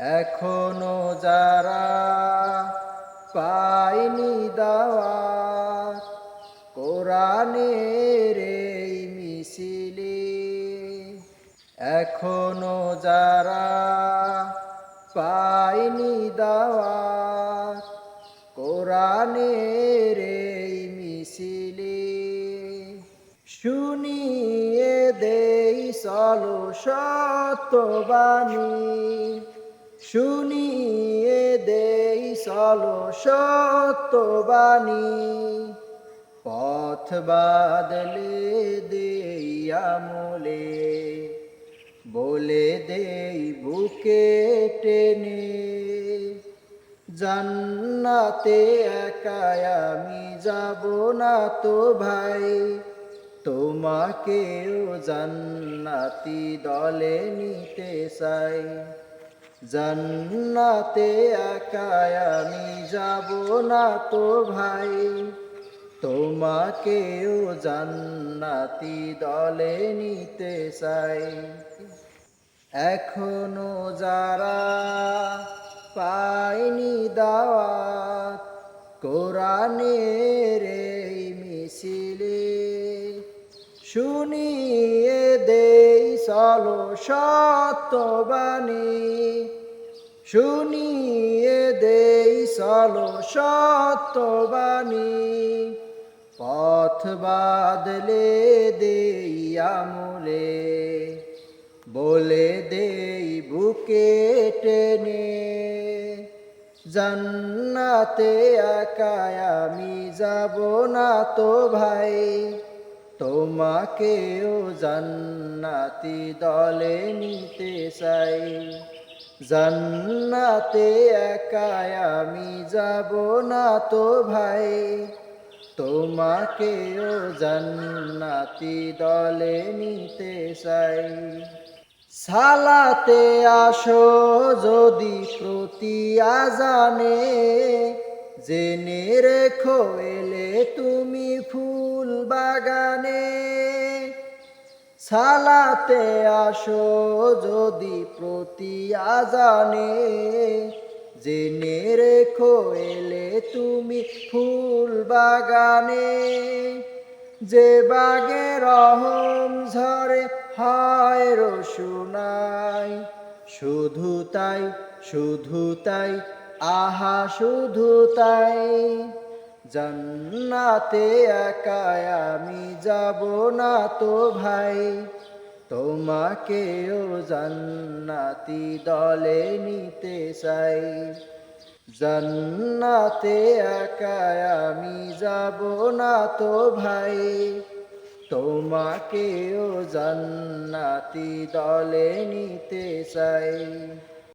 এখনো যারা পায়নি দাওয়াত কোরআনের এই মিছিলে, এখনো যারা পায়নি দাওয়াত কোরআনের এই মিছিলে, শুনিয়ে দেই চলো সত্যবাণী, শুনিয়ে দেই চলো সত্যবাণী, পথ বাদলে দেই আমলে, বলে দেই বুকে টেনে, জান্নাতে একাই আমি যাব না তো ভাই, তোমাকেও জান্নাতি দলে নিতে চাই। জান্নাতে একাই আমি যাব না তো ভাই, তোমাকেও জান্নাতি দলে নিতে চাই। এখনো যারা পায়নি দাওয়াত কোরআনের এই মিছিলে, শুনিয়ে দেই চলো সত্যবাণী, শুনিয়ে দেই চলো সত্যবাণী, পথ বাদলে দেই আমলে, বলে দেই বুকে টেনে, জান্নাতে একাই আমি যাব না তো ভাই, তোমাকেও জান্নাতি দলে নিতে চাই। জান্নাতে একাই আমি যাব না তো ভাই, তোমাকেও জান্নাতি দলে নিতে চাই। সালাতে আসো যদি প্রতি আজানে, জেনে রেখো এলে তুমি ফুল বাগানে। সালাতে আসো যদি প্রতি আজানে, জেনে রেখো এলে তুমি ফুল বাগানে। যে বাগে রহম ঝরে হয় রসুনাই, শুধু তাই শুধু তাই আহা শুধু তাই, জান্নাতে একাই আমি যাব না তো ভাই, তোমাকেও জান্নাতি দলে নিতে চাই। জান্নাতে একাই আমি যাব না তো ভাই, তোমাকেও জান্নাতি দলে নিতে চাই।